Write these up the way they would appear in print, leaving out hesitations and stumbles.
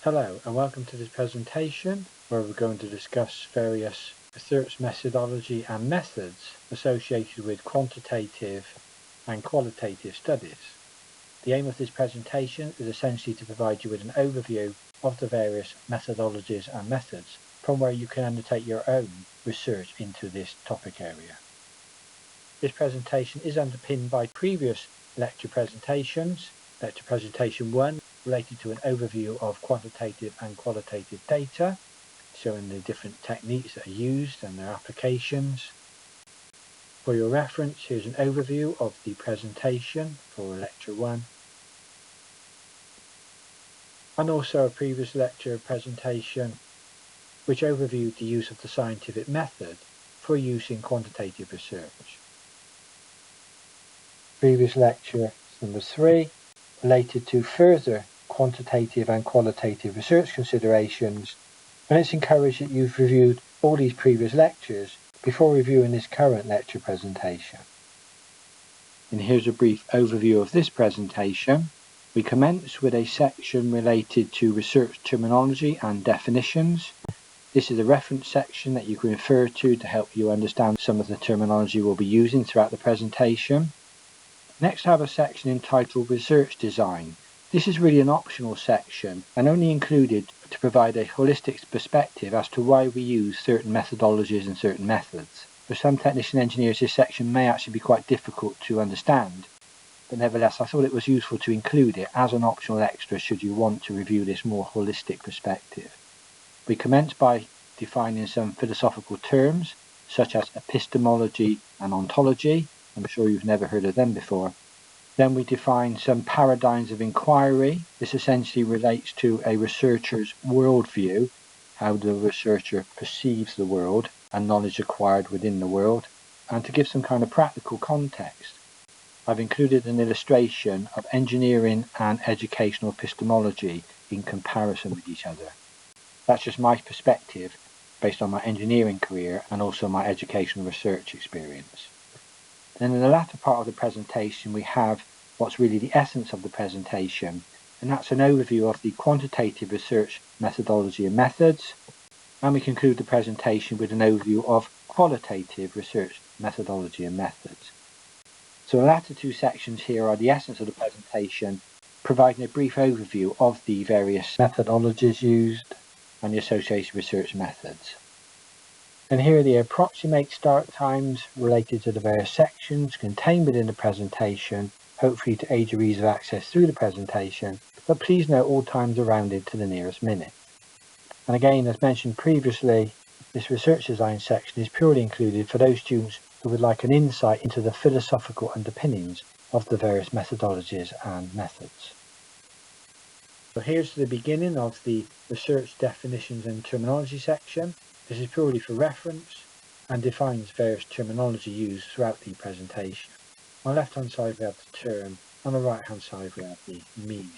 Hello and welcome to this presentation where we're going to discuss various research methodology and methods associated with quantitative and qualitative studies. The aim of this presentation is essentially to provide you with an overview of the various methodologies and methods from where you can undertake your own research into this topic area. This presentation is underpinned by previous lecture presentations. Lecture presentation 1 related to an overview of quantitative and qualitative data, showing the different techniques that are used and their applications. For your reference, here's an overview of the presentation for lecture 1. And also a previous lecture presentation which overviewed the use of the scientific method for use in quantitative research. Previous lecture number 3 related to further quantitative and qualitative research considerations, and it's encouraged that you've reviewed all these previous lectures before reviewing this current lecture presentation. And here's a brief overview of this presentation. We commence with a section related to research terminology and definitions. This is a reference section that you can refer to help you understand some of the terminology we'll be using throughout the presentation. Next I have a section entitled Research Design. This is really an optional section and only included to provide a holistic perspective as to why we use certain methodologies and certain methods. For some technician engineers this section may actually be quite difficult to understand, but nevertheless I thought it was useful to include it as an optional extra should you want to review this more holistic perspective. We commence by defining some philosophical terms such as epistemology and ontology. I'm sure you've never heard of them before. Then we define some paradigms of inquiry. This essentially relates to a researcher's worldview, how the researcher perceives the world and knowledge acquired within the world. And to give some kind of practical context, I've included an illustration of engineering and educational epistemology in comparison with each other. That's just my perspective based on my engineering career and also my educational research experience. Then in the latter part of the presentation we have what's really the essence of the presentation, and that's an overview of the quantitative research methodology and methods, and we conclude the presentation with an overview of qualitative research methodology and methods. So the latter two sections here are the essence of the presentation, providing a brief overview of the various methodologies used and the associated research methods. And here are the approximate start times related to the various sections contained within the presentation, hopefully to aid your ease of access through the presentation, but please note all times are rounded to the nearest minute. And again, as mentioned previously, this research design section is purely included for those students who would like an insight into the philosophical underpinnings of the various methodologies and methods. So here's the beginning of the research definitions and terminology section. This is purely for reference and defines various terminology used throughout the presentation. On the left hand side we have the term, on the right hand side we have the meaning.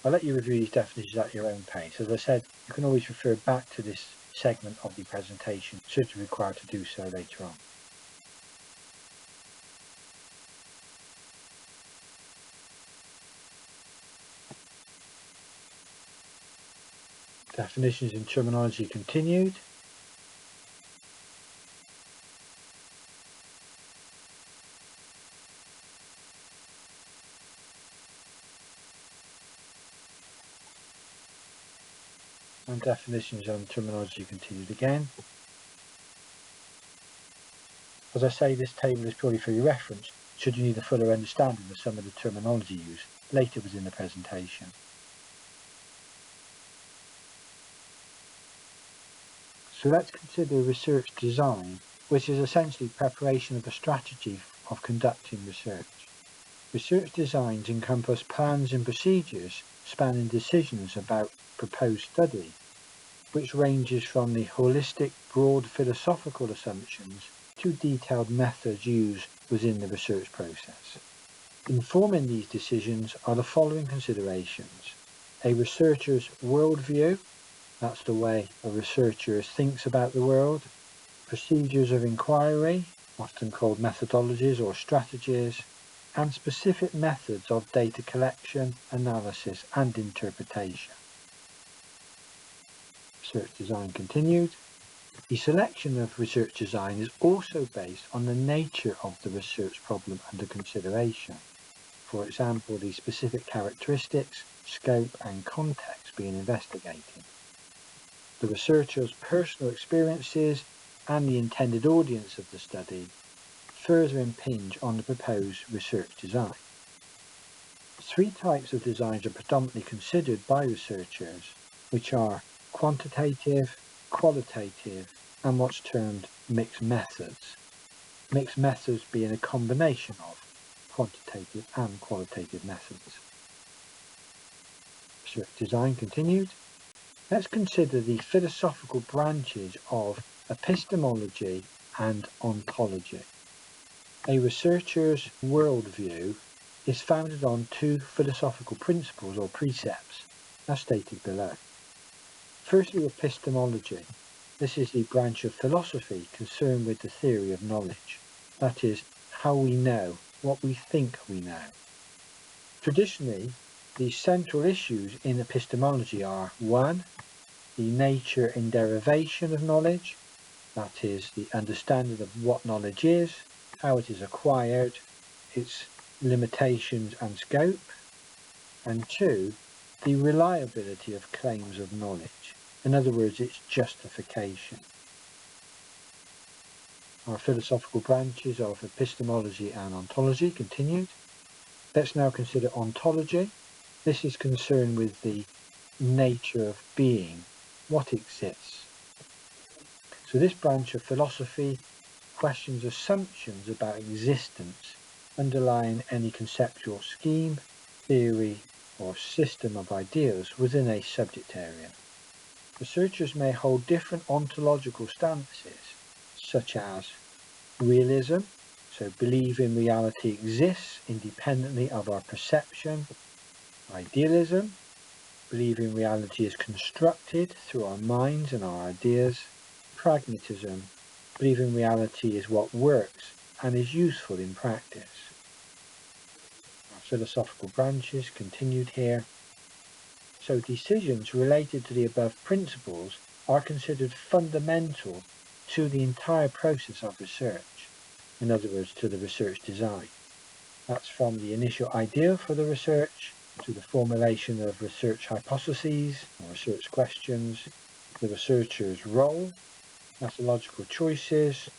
I'll let you review these definitions at your own pace. As I said, you can always refer back to this segment of the presentation should you require to do so later on. Definitions and terminology continued. And definitions and terminology continued again. As I say, this table is purely for your reference, should you need a fuller understanding of some of the terminology used later within the presentation. So let's consider research design, which is essentially preparation of a strategy of conducting research. Research designs encompass plans and procedures spanning decisions about proposed study, which ranges from the holistic, broad philosophical assumptions to detailed methods used within the research process. Informing these decisions are the following considerations: a researcher's worldview, that's the way a researcher thinks about the world; procedures of inquiry, often called methodologies or strategies; and specific methods of data collection, analysis and interpretation. Research design continued. The selection of research design is also based on the nature of the research problem under consideration. For example, the specific characteristics, scope and context being investigated. The researcher's personal experiences and the intended audience of the study further impinge on the proposed research design. Three types of designs are predominantly considered by researchers, which are quantitative, qualitative, and what's termed mixed methods. Mixed methods being a combination of quantitative and qualitative methods. Research design continued. Let's consider the philosophical branches of epistemology and ontology. A researcher's worldview is founded on two philosophical principles or precepts, as stated below. Firstly, epistemology. This is the branch of philosophy concerned with the theory of knowledge, that is, how we know what we think we know. Traditionally, the central issues in epistemology are 1. The nature and derivation of knowledge, that is, the understanding of what knowledge is, how it is acquired, its limitations and scope, and 2. The reliability of claims of knowledge, in other words, its justification. Our philosophical branches of epistemology and ontology continued. Let's now consider ontology. This is concerned with the nature of being, what exists. So this branch of philosophy questions assumptions about existence underlying any conceptual scheme, theory, or system of ideas within a subject area. Researchers may hold different ontological stances, such as realism, so believing reality exists independently of our perception; idealism, believing reality is constructed through our minds and our ideas; pragmatism, believing reality is what works and is useful in practice. Our philosophical branches continued here. So decisions related to the above principles are considered fundamental to the entire process of research, in other words, to the research design. That's from the initial idea for the research to the formulation of research hypotheses or research questions, the researcher's role, methodological choices,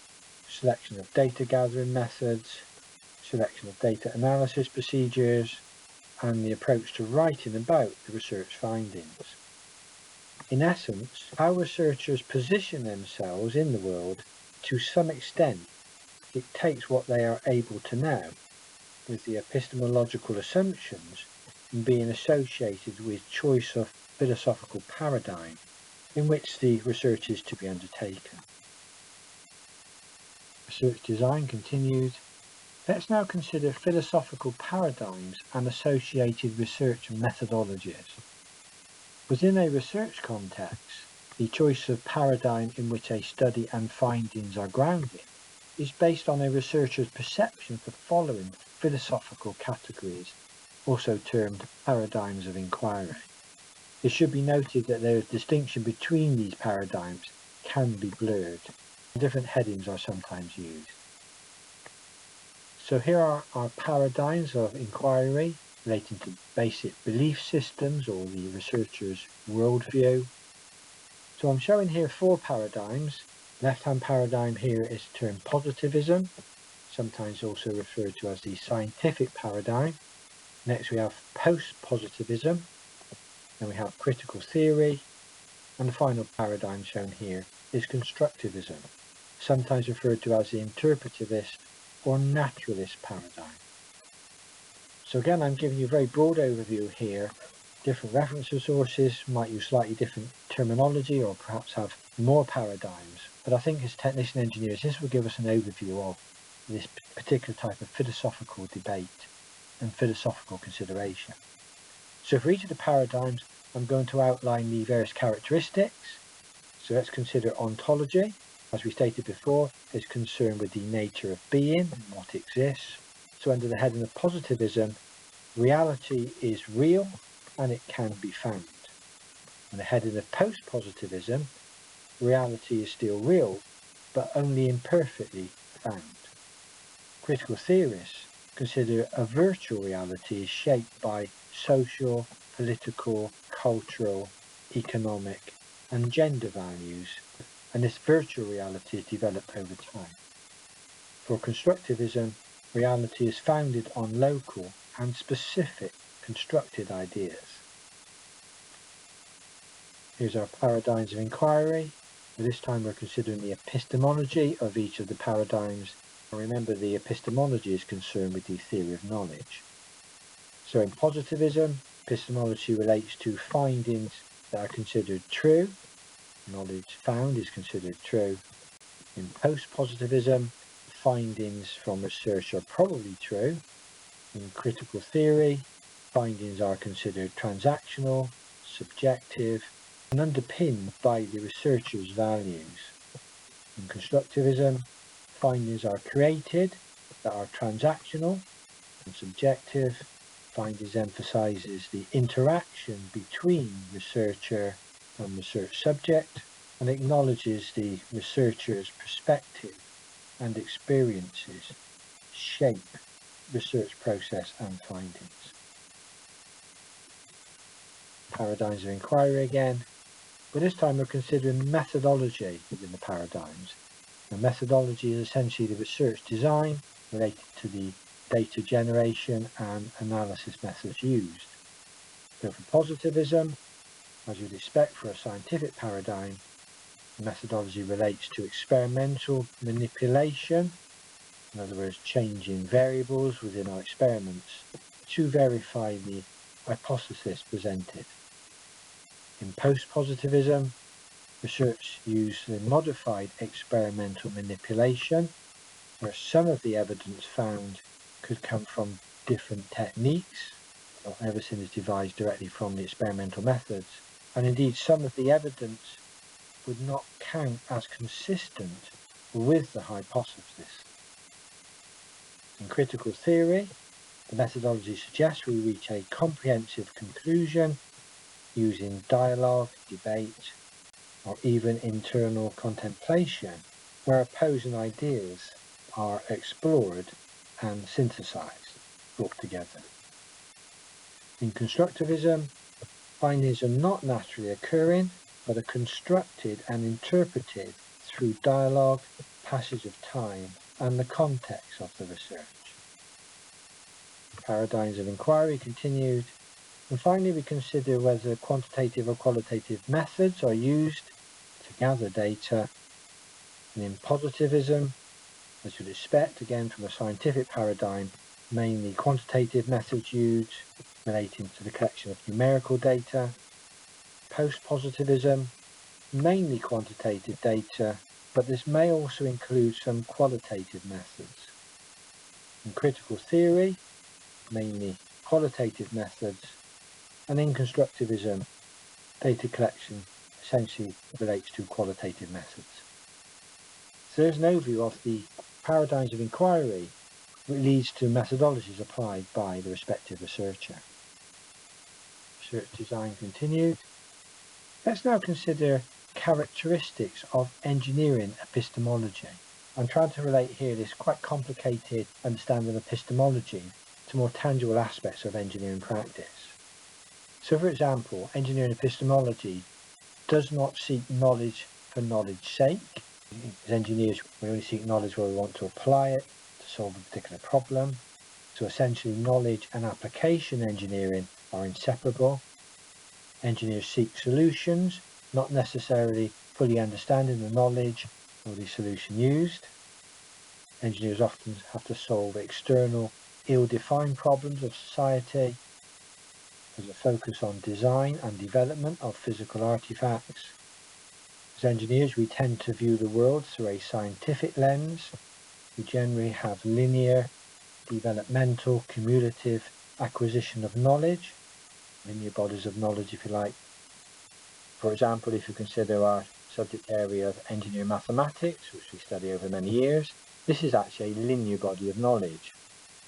selection of data gathering methods, selection of data analysis procedures, and the approach to writing about the research findings. In essence, how researchers position themselves in the world to some extent dictates what they are able to know, with the epistemological assumptions being associated with choice of philosophical paradigm in which the research is to be undertaken. Research design continued. Let's now consider philosophical paradigms and associated research methodologies. Within a research context, the choice of paradigm in which a study and findings are grounded is based on a researcher's perception of the following philosophical categories, also termed paradigms of inquiry. It should be noted that the distinction between these paradigms can be blurred. Different headings are sometimes used. So here are our paradigms of inquiry relating to basic belief systems or the researcher's worldview. So I'm showing here 4 paradigms. Left-hand paradigm here is termed positivism, sometimes also referred to as the scientific paradigm. Next we have post-positivism, then we have critical theory, and the final paradigm shown here is constructivism, sometimes referred to as the interpretivist or naturalist paradigm. So again, I'm giving you a very broad overview here. Different reference resources might use slightly different terminology or perhaps have more paradigms, but I think as technician engineers this will give us an overview of this particular type of philosophical debate and philosophical consideration. So for each of the paradigms I'm going to outline the various characteristics. So let's consider ontology. As we stated before, is concerned with the nature of being and what exists. So under the heading of positivism, reality is real and it can be found. On the heading of post-positivism, reality is still real, but only imperfectly found. Critical theorists consider a virtual reality is shaped by social, political, cultural, economic, and gender values, and this virtual reality is developed over time. For constructivism, reality is founded on local and specific constructed ideas. Here's our paradigms of inquiry. This time we're considering the epistemology of each of the paradigms. And remember, the epistemology is concerned with the theory of knowledge. So in positivism, epistemology relates to findings that are considered true. Knowledge found is considered true. In post-positivism, findings from research are probably true. In critical theory, findings are considered transactional, subjective, and underpinned by the researcher's values. In constructivism, findings are created that are transactional and subjective. Findings emphasizes the interaction between researcher and research subject and acknowledges the researcher's perspective and experiences shape research process and findings. Paradigms of inquiry again, but this time we're considering methodology within the paradigms. The methodology is essentially the research design related to the data generation and analysis methods used. So for positivism, as you'd expect for a scientific paradigm, the methodology relates to experimental manipulation, in other words, changing variables within our experiments to verify the hypothesis presented. In post-positivism, research uses modified experimental manipulation, where some of the evidence found could come from different techniques. Not everything is devised directly from the experimental methods, and indeed some of the evidence would not count as consistent with the hypothesis. In critical theory, the methodology suggests we reach a comprehensive conclusion using dialogue, debate, or even internal contemplation, where opposing ideas are explored and synthesized, brought together. In constructivism, findings are not naturally occurring, but are constructed and interpreted through dialogue, passage of time, and the context of the research. Paradigms of inquiry continued, and finally we consider whether quantitative or qualitative methods are used to gather data. And in positivism, as you'd expect, again from a scientific paradigm, mainly quantitative methods used relating to the collection of numerical data. Post-positivism, mainly quantitative data, but this may also include some qualitative methods. In critical theory, mainly qualitative methods, and in constructivism, data collection essentially relates to qualitative methods. So there's an overview of the paradigms of inquiry which leads to methodologies applied by the respective researcher. Research design continued. Let's now consider characteristics of engineering epistemology. I'm trying to relate here this quite complicated understanding of epistemology to more tangible aspects of engineering practice. So for example, engineering epistemology does not seek knowledge for knowledge's sake. As engineers, we only seek knowledge where we want to apply it to solve a particular problem. So essentially knowledge and application engineering are inseparable. Engineers seek solutions, not necessarily fully understanding the knowledge or the solution used. Engineers often have to solve external, ill-defined problems of society. There's a focus on design and development of physical artifacts. As engineers, we tend to view the world through a scientific lens. We generally have linear, developmental, cumulative acquisition of knowledge, linear bodies of knowledge, if you like. For example, if you consider our subject area of engineering mathematics, which we study over many years, this is actually a linear body of knowledge.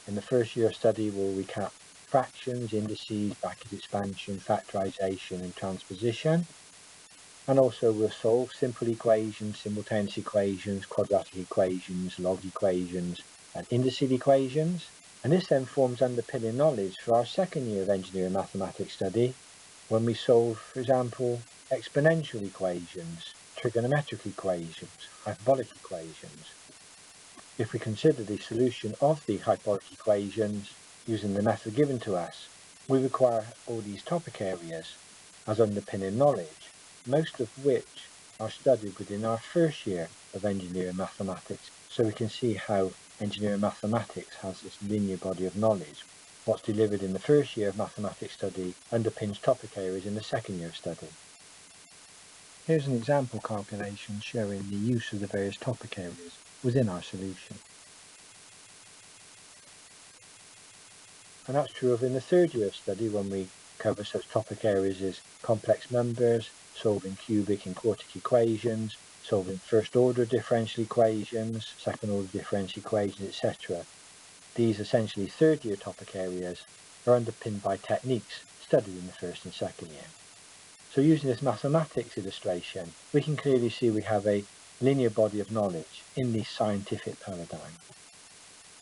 In the first year of study, we'll recap fractions, indices, bracket expansion, factorization and transposition. And also we'll solve simple equations, simultaneous equations, quadratic equations, log equations and indices equations. And this then forms underpinning knowledge for our second year of engineering mathematics study when we solve, for example, exponential equations, trigonometric equations, hyperbolic equations. If we consider the solution of the hyperbolic equations using the method given to us, we require all these topic areas as underpinning knowledge, most of which are studied within our first year of engineering mathematics, so we can see how engineering mathematics has this linear body of knowledge. What's delivered in the first year of mathematics study underpins topic areas in the second year of study. Here's an example calculation showing the use of the various topic areas within our solution. And that's true of in the third year of study when we cover such topic areas as complex numbers, solving cubic and quartic equations, solving first order differential equations, second order differential equations, etc. These essentially third year topic areas are underpinned by techniques studied in the first and second year. So using this mathematics illustration, we can clearly see we have a linear body of knowledge in the scientific paradigm.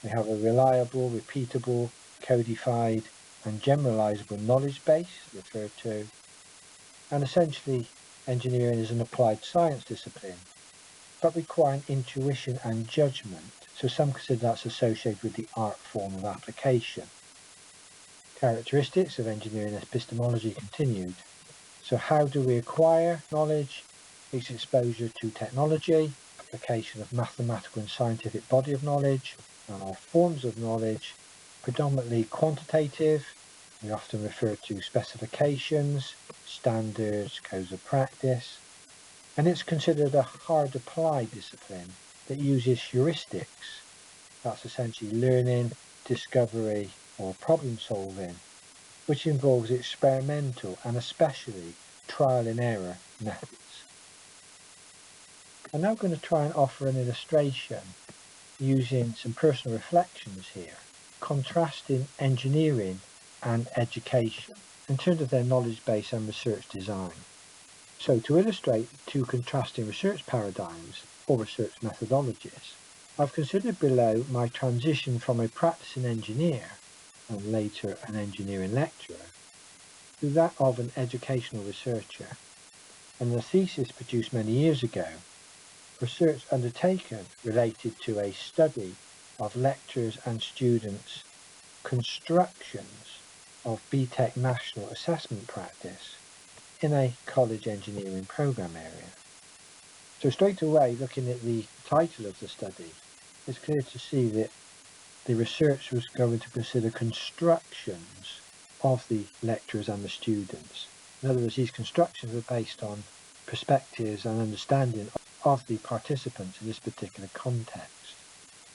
We have a reliable, repeatable, codified and generalizable knowledge base referred to, and essentially engineering is an applied science discipline, but requiring intuition and judgment, so some consider that's associated with the art form of application. Characteristics of engineering epistemology continued. So how do we acquire knowledge? It's exposure to technology, application of mathematical and scientific body of knowledge, and our forms of knowledge, predominantly quantitative. We often refer to specifications, standards, codes of practice, and it's considered a hard applied discipline that uses heuristics. That's essentially learning, discovery, or problem solving, which involves experimental and especially trial and error methods. I'm now going to try and offer an illustration using some personal reflections here, contrasting engineering and education in terms of their knowledge base and research design. So to illustrate two contrasting research paradigms or research methodologies, I've considered below my transition from a practicing engineer and later an engineering lecturer to that of an educational researcher, and the thesis produced many years ago, research undertaken related to a study of lecturers and students' constructions of BTEC national assessment practice in a college engineering program area. So straight away, looking at the title of the study, it's clear to see that the research was going to consider constructions of the lecturers and the students. In other words, these constructions were based on perspectives and understanding of the participants in this particular context.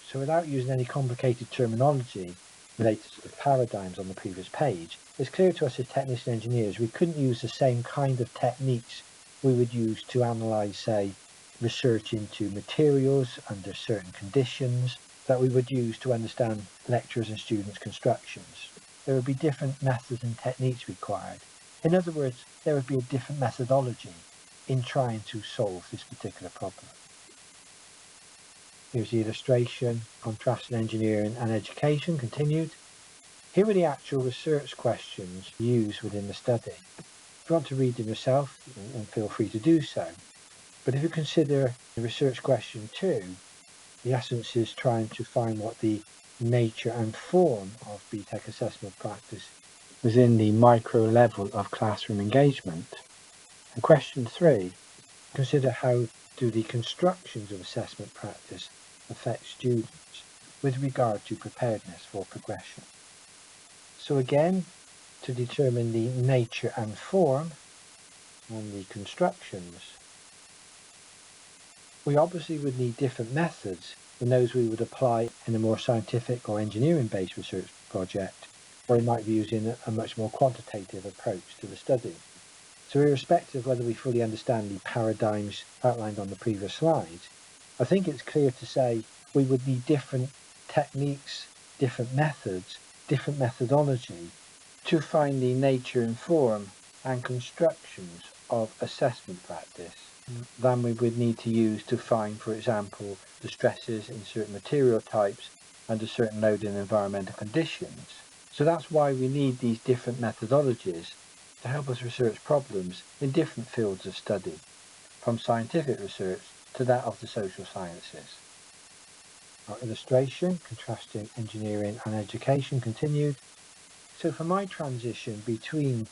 So without using any complicated terminology related to the paradigms on the previous page, it's clear to us as technician engineers we couldn't use the same kind of techniques we would use to analyse, say, research into materials under certain conditions that we would use to understand lecturers and students' constructions. There would be different methods and techniques required. In other words, there would be a different methodology in trying to solve this particular problem. Here's the illustration, contrasting engineering and education continued. Here are the actual research questions used within the study. If you want to read them yourself, then feel free to do so. But if you consider the research question 2, the essence is trying to find what the nature and form of BTEC assessment practice within the micro level of classroom engagement. And question 3, consider how do the constructions of assessment practice affect students with regard to preparedness for progression. So again, to determine the nature and form and the constructions, we obviously would need different methods than those we would apply in a more scientific or engineering-based research project, where we might be using a much more quantitative approach to the study. So irrespective of whether we fully understand the paradigms outlined on the previous slides, I think it's clear to say we would need different techniques, different methods, different methodology to find the nature and form and constructions of assessment practice than we would need to use to find, for example, the stresses in certain material types under certain loading environmental conditions. So that's why we need these different methodologies to help us research problems in different fields of study, from scientific research to that of the social sciences. Our illustration, contrasting engineering and education, continued. So for my transition between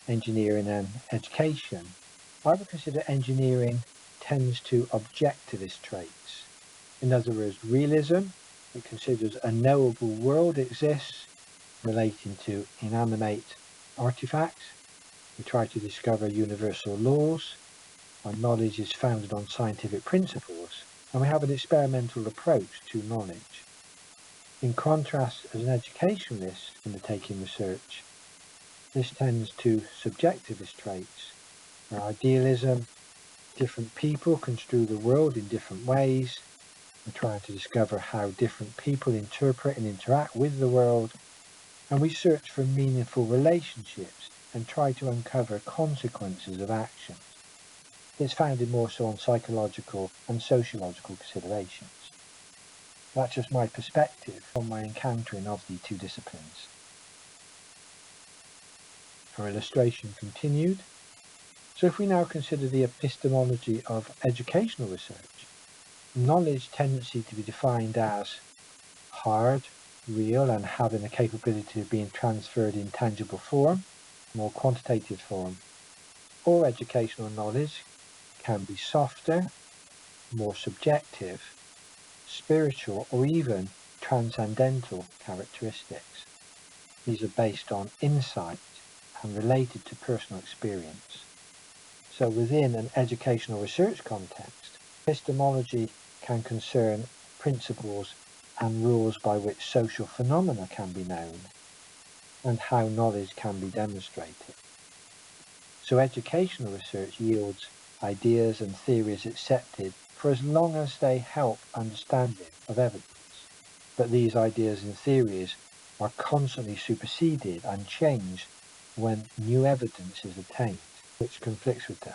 engineering and education, I would consider engineering tends to objectivist traits. In other words, realism, it considers a knowable world exists relating to inanimate artifacts. We try to discover universal laws. Our knowledge is founded on scientific principles, and we have an experimental approach to knowledge. In contrast, as an educationalist undertaking research, this tends to subjectivist traits, where idealism, different people construe the world in different ways. We're trying to discover how different people interpret and interact with the world, and we search for meaningful relationships and try to uncover consequences of actions. It's founded more so on psychological and sociological considerations. That's just my perspective from my encountering of the two disciplines. Our illustration continued. So if we now consider the epistemology of educational research, knowledge tendency to be defined as hard, real, and having the capability of being transferred in tangible form, more quantitative form, or educational knowledge can be softer, more subjective, spiritual, or even transcendental characteristics. These are based on insight and related to personal experience. So within an educational research context, epistemology can concern principles and rules by which social phenomena can be known and how knowledge can be demonstrated. So educational research yields ideas and theories accepted for as long as they help understanding of evidence. But these ideas and theories are constantly superseded and changed when new evidence is obtained, which conflicts with them.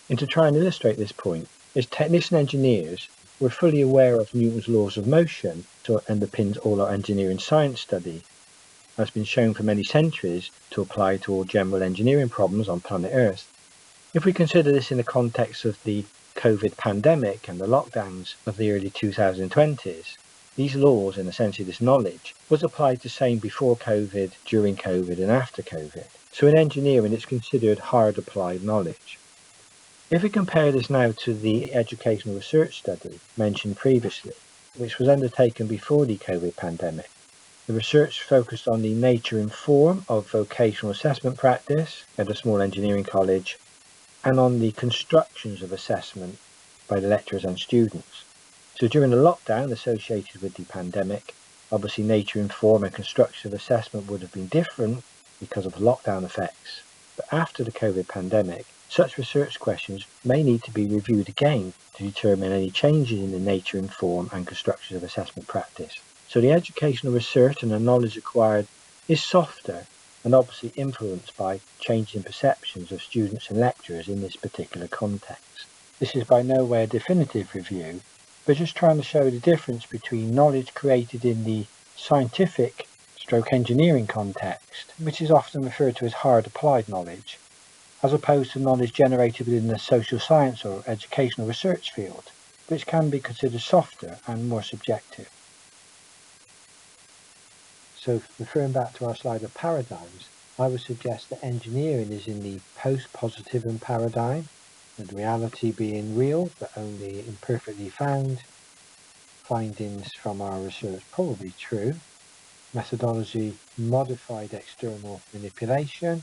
And to try and illustrate this point, as technician engineers, we're fully aware of Newton's laws of motion, which underpins all our engineering science study, has been shown for many centuries to apply to all general engineering problems on planet Earth. If we consider this in the context of the COVID pandemic and the lockdowns of the early 2020s, these laws and essentially this knowledge was applied the same before COVID, during COVID and after COVID. So in engineering it's considered hard applied knowledge. If we compare this now to the educational research study mentioned previously, which was undertaken before the COVID pandemic, the research focused on the nature and form of vocational assessment practice at a small engineering college and on the constructions of assessment by the lecturers and students. So during the lockdown associated with the pandemic, obviously nature and form and construction of assessment would have been different because of lockdown effects. But after the COVID pandemic, such research questions may need to be reviewed again to determine any changes in the nature and form and construction of assessment practice. So the educational research and the knowledge acquired is softer and obviously influenced by changing perceptions of students and lecturers in this particular context. This is by no way a definitive review, but just trying to show the difference between knowledge created in the scientific / engineering context, which is often referred to as hard applied knowledge, as opposed to knowledge generated within the social science or educational research field, which can be considered softer and more subjective. So referring back to our slide of paradigms, I would suggest that engineering is in the post-positivism paradigm, with reality being real but only imperfectly found, findings from our research probably true, methodology modified external manipulation,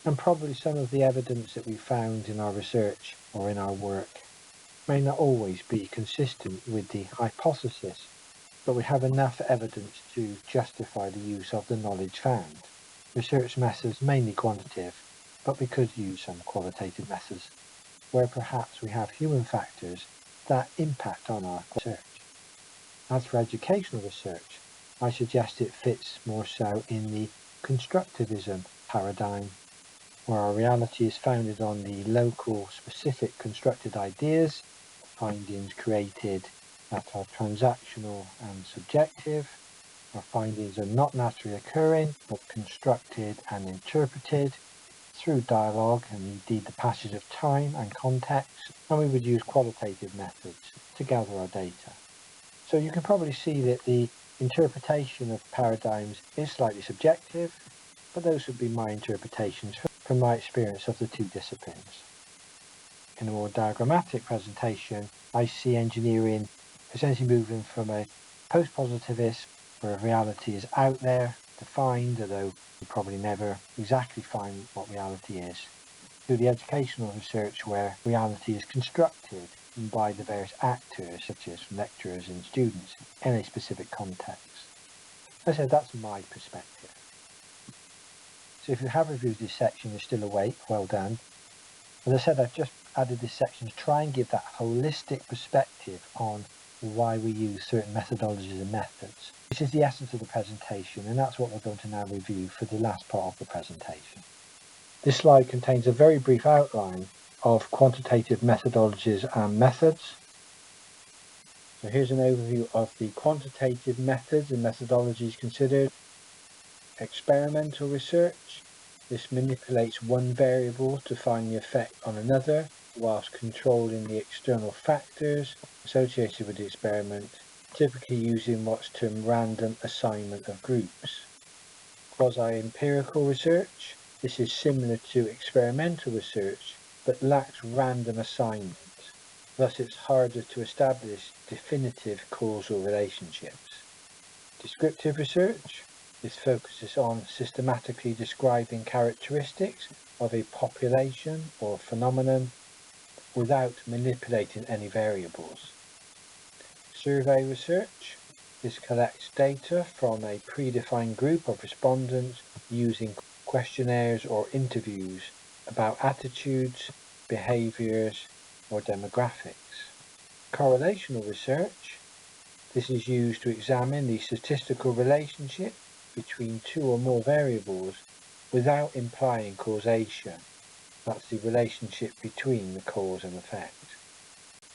and probably some of the evidence that we found in our research or in our work may not always be consistent with the hypothesis, but we have enough evidence to justify the use of the knowledge found. Research methods mainly quantitative, but we could use some qualitative methods where perhaps we have human factors that impact on our research. As for educational research, I suggest it fits more so in the constructivism paradigm, where our reality is founded on the local, specific constructed ideas, findings created that are transactional and subjective. Our findings are not naturally occurring, but constructed and interpreted through dialogue and indeed the passage of time and context, and we would use qualitative methods to gather our data. So you can probably see that the interpretation of paradigms is slightly subjective, but those would be my interpretations from my experience of the two disciplines. In a more diagrammatic presentation, I see engineering essentially moving from a post-positivist, where reality is out there, defined, although we probably never exactly find what reality is, to the educational research where reality is constructed by the various actors, such as lecturers and students, in a specific context. As I said, that's my perspective. So if you have reviewed this section, you're still awake, well done. As I said, I've just added this section to try and give that holistic perspective on why we use certain methodologies and methods. This is the essence of the presentation, and that's what we're going to now review for the last part of the presentation. This slide contains a very brief outline of quantitative methodologies and methods. So here's an overview of the quantitative methods and methodologies considered. Experimental research. This manipulates one variable to find the effect on another, whilst controlling the external factors associated with the experiment, typically using what's termed random assignment of groups. Quasi-empirical research. This is similar to experimental research, but lacks random assignment. Thus it's harder to establish definitive causal relationships. Descriptive research. This focuses on systematically describing characteristics of a population or phenomenon without manipulating any variables. Survey research. This collects data from a predefined group of respondents using questionnaires or interviews about attitudes, behaviours, or demographics. Correlational research. This is used to examine the statistical relationship between two or more variables without implying causation. That's the relationship between the cause and effect.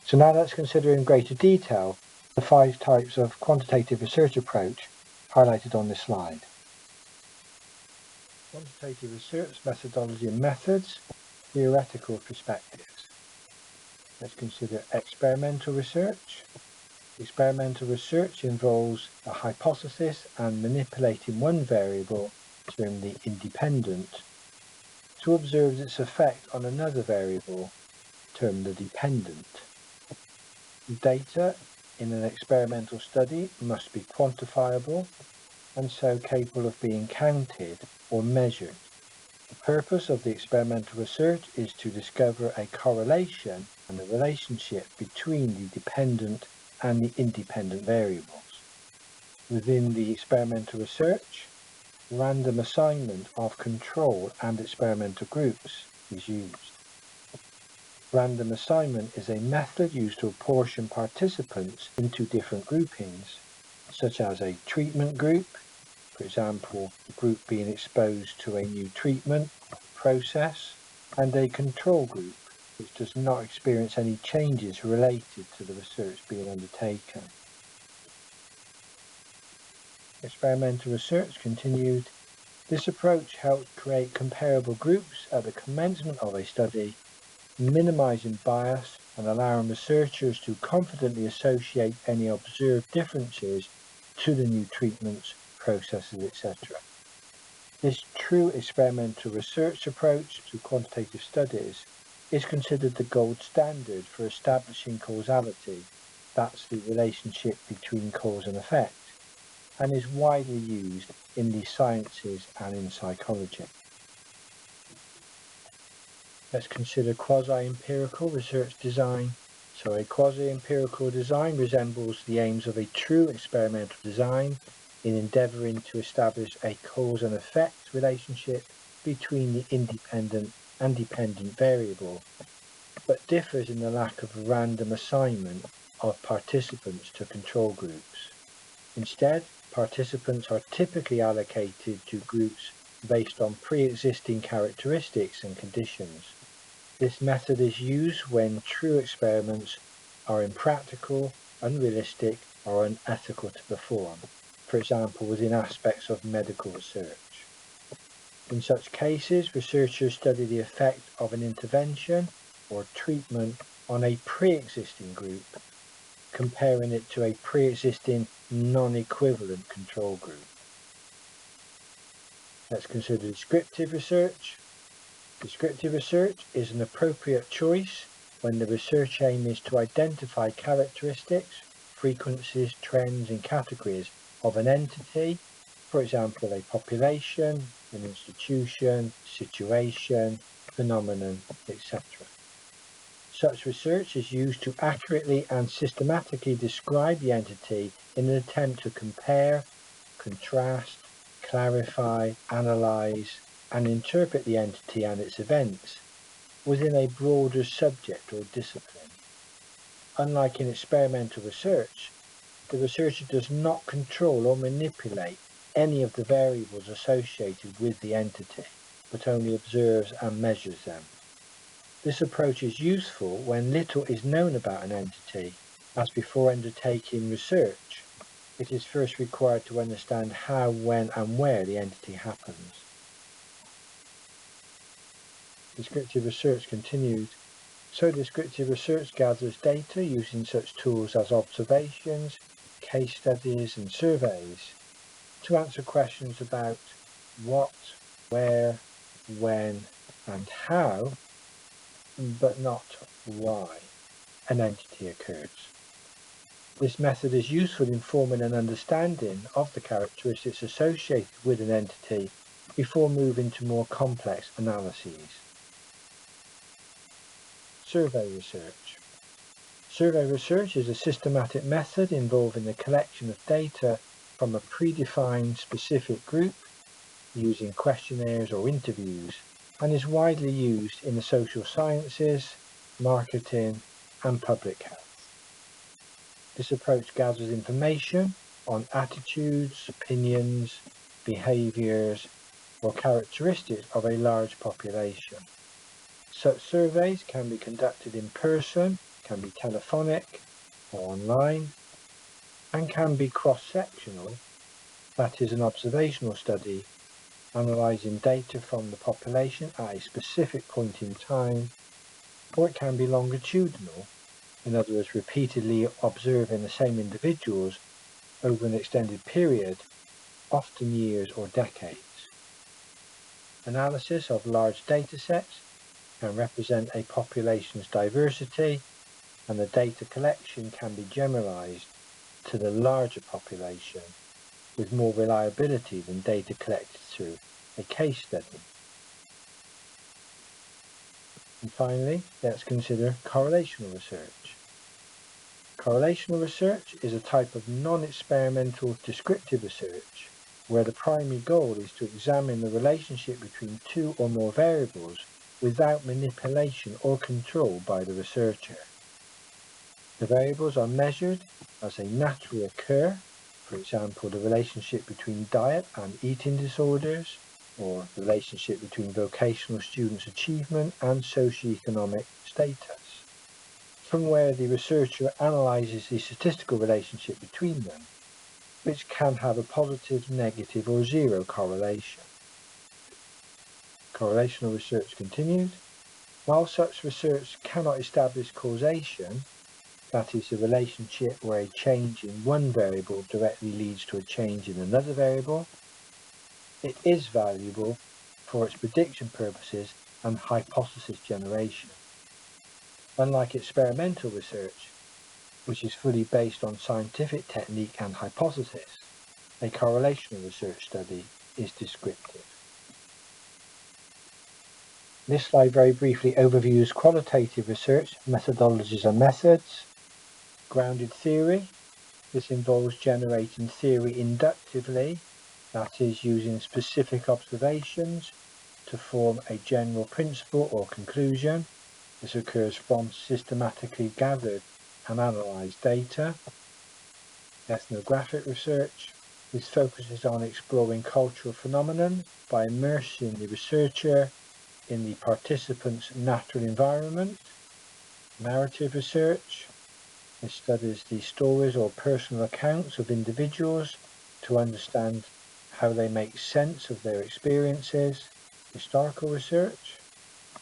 So now let's consider in greater detail the 5 types of quantitative research approach highlighted on this slide. Quantitative research methodology and methods, theoretical perspectives. Let's consider experimental research. Experimental research involves a hypothesis and manipulating one variable, termed the independent, to observe its effect on another variable, termed the dependent. Data in an experimental study must be quantifiable and so capable of being counted or measured. The purpose of the experimental research is to discover a correlation and a relationship between the dependent and the independent variables. Within the experimental research, random assignment of control and experimental groups is used. Random assignment is a method used to apportion participants into different groupings, such as a treatment group, for example, a group being exposed to a new treatment process, and a control group, which does not experience any changes related to the research being undertaken. Experimental research continued. This approach helps create comparable groups at the commencement of a study, minimizing bias and allowing researchers to confidently associate any observed differences to the new treatments, processes, etc. This true experimental research approach to quantitative studies is considered the gold standard for establishing causality, that's the relationship between cause and effect, and is widely used in the sciences and in psychology. Let's consider quasi-empirical research design. So a quasi-empirical design resembles the aims of a true experimental design in endeavouring to establish a cause and effect relationship between the independent and dependent variable, but differs in the lack of random assignment of participants to control groups. Instead, participants are typically allocated to groups based on pre-existing characteristics and conditions. This method is used when true experiments are impractical, unrealistic, or unethical to perform, for example, within aspects of medical research. In such cases, researchers study the effect of an intervention or treatment on a pre-existing group, comparing it to a pre-existing non-equivalent control group. Let's consider descriptive research. Descriptive research is an appropriate choice when the research aim is to identify characteristics, frequencies, trends, and categories of an entity, for example, a population, an institution, situation, phenomenon, etc. Such research is used to accurately and systematically describe the entity in an attempt to compare, contrast, clarify, analyze, and interpret the entity and its events within a broader subject or discipline. Unlike in experimental research, the researcher does not control or manipulate any of the variables associated with the entity, but only observes and measures them. This approach is useful when little is known about an entity, as before undertaking research, it is first required to understand how, when, and where the entity happens. Descriptive research continued. So descriptive research gathers data using such tools as observations, case studies, and surveys to answer questions about what, where, when, and how, but not why, an entity occurs. This method is useful in forming an understanding of the characteristics associated with an entity before moving to more complex analyses. Survey research. Survey research is a systematic method involving the collection of data from a predefined specific group using questionnaires or interviews, and is widely used in the social sciences, marketing, and public health. This approach gathers information on attitudes, opinions, behaviours, or characteristics of a large population. Such surveys can be conducted in person, can be telephonic or online, and can be cross-sectional, that is an observational study, analysing data from the population at a specific point in time, or it can be longitudinal, in other words, repeatedly observing the same individuals over an extended period, often years or decades. Analysis of large data sets can represent a population's diversity, and the data collection can be generalized to the larger population with more reliability than data collected through a case study. And finally, let's consider correlational research. Correlational research is a type of non-experimental descriptive research where the primary goal is to examine the relationship between two or more variables without manipulation or control by the researcher. The variables are measured as they naturally occur, for example, the relationship between diet and eating disorders, or the relationship between vocational students' achievement and socioeconomic status, from where the researcher analyses the statistical relationship between them, which can have a positive, negative, or zero correlation. Correlational research continued. While such research cannot establish causation, that is, the relationship where a change in one variable directly leads to a change in another variable, it is valuable for its prediction purposes and hypothesis generation. Unlike experimental research, which is fully based on scientific technique and hypothesis, a correlational research study is descriptive. This slide very briefly overviews qualitative research, methodologies and methods. Grounded theory. This involves generating theory inductively, that is, using specific observations to form a general principle or conclusion. This occurs from systematically gathered and analysed data. Ethnographic research. This focuses on exploring cultural phenomenon by immersing the researcher in the participant's natural environment. Narrative research. This studies the stories or personal accounts of individuals to understand how they make sense of their experiences. Historical research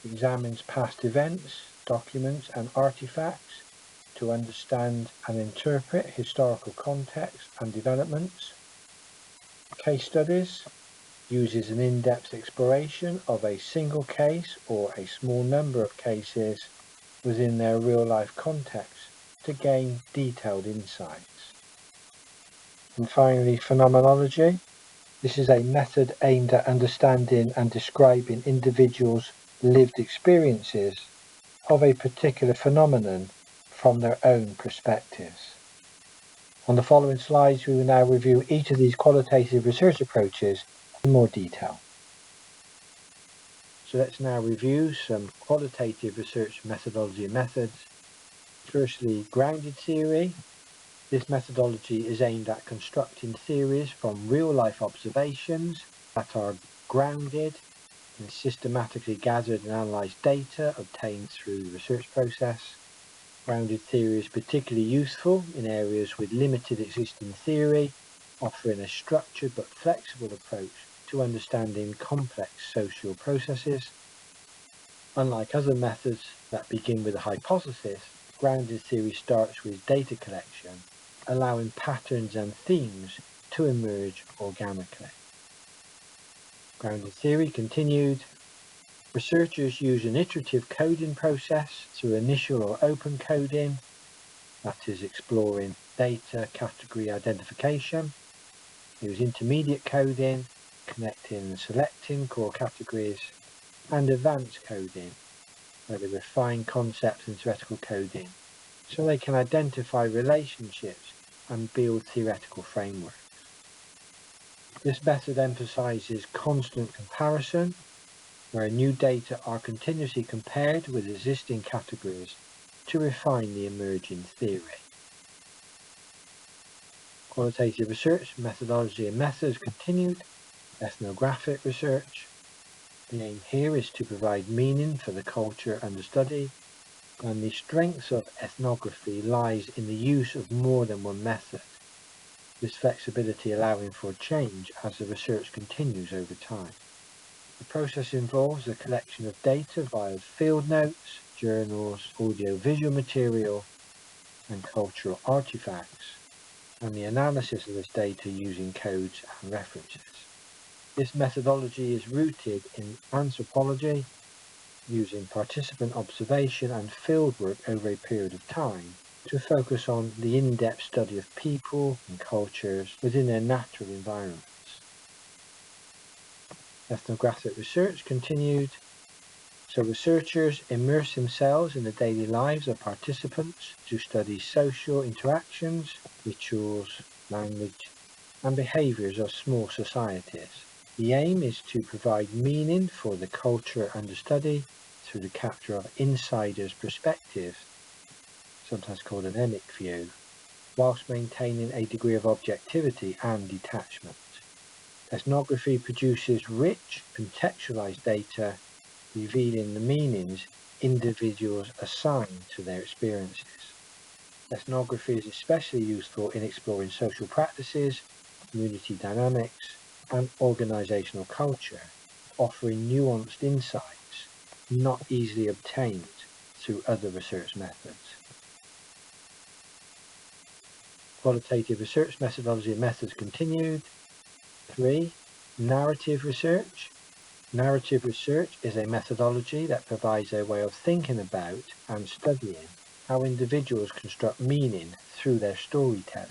examines past events, documents, and artifacts to understand and interpret historical context and developments. Case studies uses an in-depth exploration of a single case or a small number of cases within their real-life context to gain detailed insights. And finally, phenomenology. This is a method aimed at understanding and describing individuals' lived experiences of a particular phenomenon from their own perspectives. On the following slides, we will now review each of these qualitative research approaches in more detail. So let's now review some qualitative research methodology and methods. Firstly, grounded theory. This methodology is aimed at constructing theories from real-life observations that are grounded in systematically gathered and analysed data obtained through the research process. Grounded theory is particularly useful in areas with limited existing theory, offering a structured but flexible approach to understanding complex social processes. Unlike other methods that begin with a hypothesis, grounded theory starts with data collection, allowing patterns and themes to emerge organically. Grounded theory continued. Researchers use an iterative coding process through initial or open coding, that is exploring data category identification. Use intermediate coding, connecting and selecting core categories, and advanced coding, where they refine concepts and theoretical coding so they can identify relationships and build theoretical frameworks. This method emphasizes constant comparison, where new data are continuously compared with existing categories to refine the emerging theory. Qualitative research, methodology and methods continued. Ethnographic research. The aim here is to provide meaning for the culture under study, and the strength of ethnography lies in the use of more than one method, this flexibility allowing for change as the research continues over time. The process involves the collection of data via field notes, journals, audio-visual material, and cultural artifacts, and the analysis of this data using codes and references. This methodology is rooted in anthropology, using participant observation and fieldwork over a period of time to focus on the in-depth study of people and cultures within their natural environments. Ethnographic research continued. So researchers immerse themselves in the daily lives of participants to study social interactions, rituals, language, and behaviours of small societies. The aim is to provide meaning for the culture under study through the capture of insiders' perspectives, sometimes called an emic view, whilst maintaining a degree of objectivity and detachment. Ethnography produces rich, contextualized data, revealing the meanings individuals assign to their experiences. Ethnography is especially useful in exploring social practices, community dynamics, and organizational culture, offering nuanced insights not easily obtained through other research methods. Qualitative research methodology and methods continued. 3. Narrative research. Narrative research is a methodology that provides a way of thinking about and studying how individuals construct meaning through their storytelling.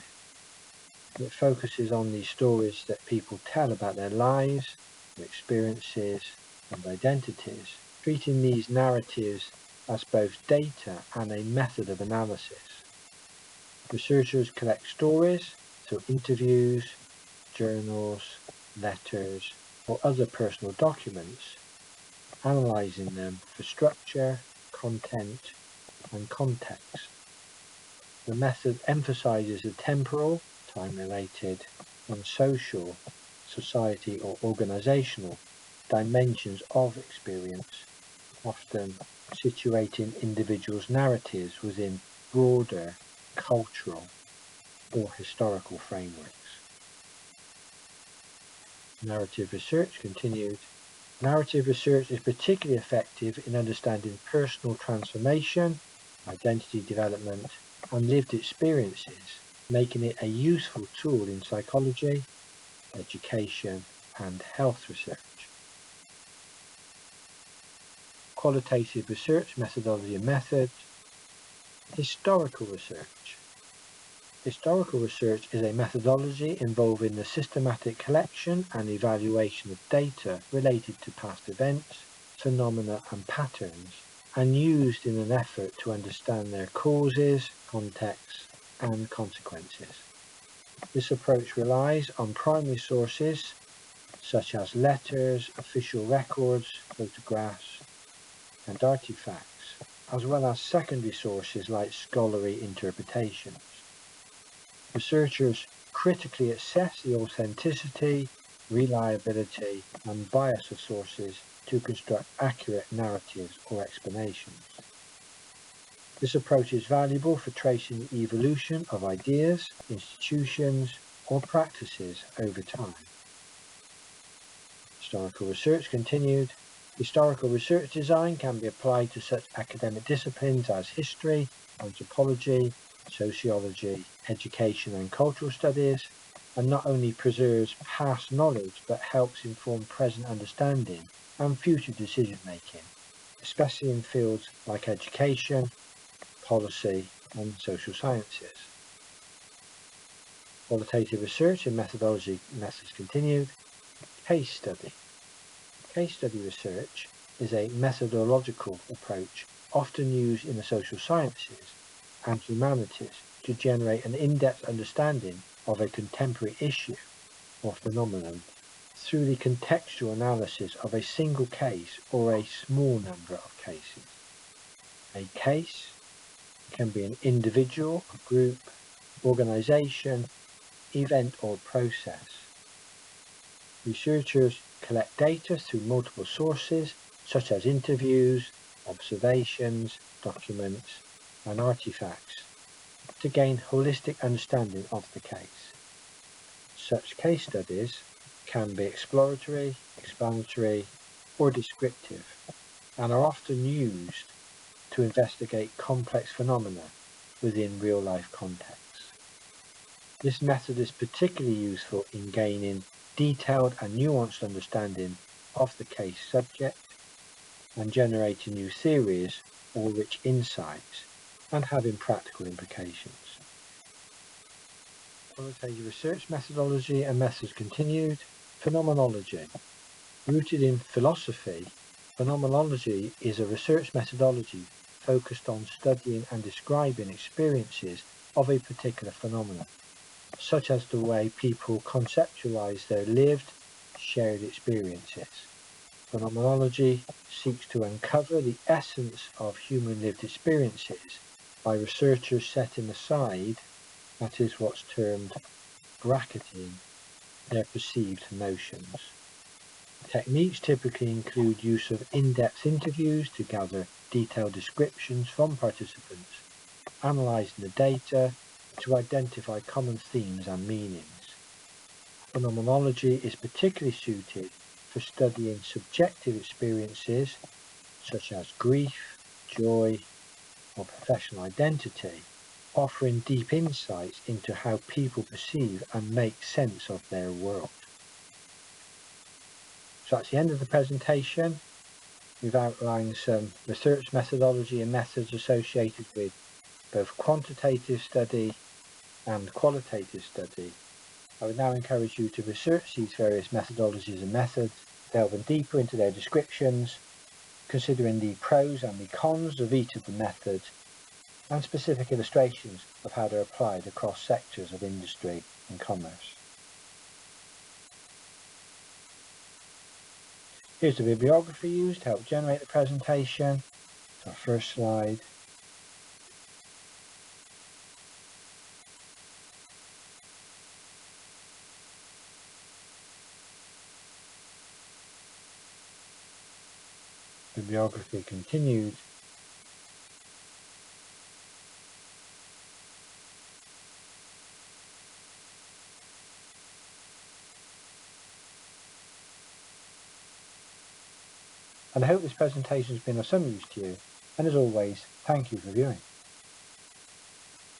It focuses on the stories that people tell about their lives, their experiences, and identities, treating these narratives as both data and a method of analysis. Researchers collect stories through interviews, journals, letters, or other personal documents, analysing them for structure, content, and context. The method emphasises the temporal, time-related, and social, society or organisational dimensions of experience, often situating individuals' narratives within broader cultural or historical frameworks. Narrative research continued. Narrative research is particularly effective in understanding personal transformation, identity development, and lived experiences, making it a useful tool in psychology, education, and health research. Qualitative research methodology and methods. Historical research. Historical research is a methodology involving the systematic collection and evaluation of data related to past events, phenomena and patterns, and used in an effort to understand their causes, contexts, and consequences. This approach relies on primary sources such as letters, official records, photographs, and artifacts, as well as secondary sources like scholarly interpretations. Researchers critically assess the authenticity, reliability, and bias of sources to construct accurate narratives or explanations. This approach is valuable for tracing the evolution of ideas, institutions, or practices over time. Historical research continued. Historical research design can be applied to such academic disciplines as history, anthropology, sociology, education and cultural studies, and not only preserves past knowledge but helps inform present understanding and future decision making, especially in fields like education, policy and social sciences. Qualitative research and methodology methods continued. Case study. Case study research is a methodological approach often used in the social sciences and humanities to generate an in-depth understanding of a contemporary issue or phenomenon through the contextual analysis of a single case or a small number of cases. A case can be an individual, a group, organization, event or process. Researchers collect data through multiple sources such as interviews, observations, documents, and artifacts to gain holistic understanding of the case. Such case studies can be exploratory, explanatory, or descriptive, and are often used to investigate complex phenomena within real-life contexts. This method is particularly useful in gaining detailed and nuanced understanding of the case subject and generating new theories or rich insights and having practical implications. Qualitative research methodology and methods continued. Phenomenology. Rooted in philosophy, phenomenology is a research methodology focused on studying and describing experiences of a particular phenomenon, such as the way people conceptualize their lived, shared experiences. Phenomenology seeks to uncover the essence of human lived experiences by researchers setting aside, that is what's termed bracketing, their perceived notions. Techniques typically include use of in-depth interviews to gather detailed descriptions from participants, analysing the data to identify common themes and meanings. Phenomenology is particularly suited for studying subjective experiences such as grief, joy, or professional identity, offering deep insights into how people perceive and make sense of their world. So that's the end of the presentation. We've outlined some research methodology and methods associated with both quantitative study and qualitative study. I would now encourage you to research these various methodologies and methods, delving deeper into their descriptions, considering the pros and the cons of each of the methods, and specific illustrations of how they're applied across sectors of industry and commerce. Here's the bibliography used to help generate the presentation. Our first slide. Bibliography continued. And I hope this presentation has been of some use to you, and as always, thank you for viewing.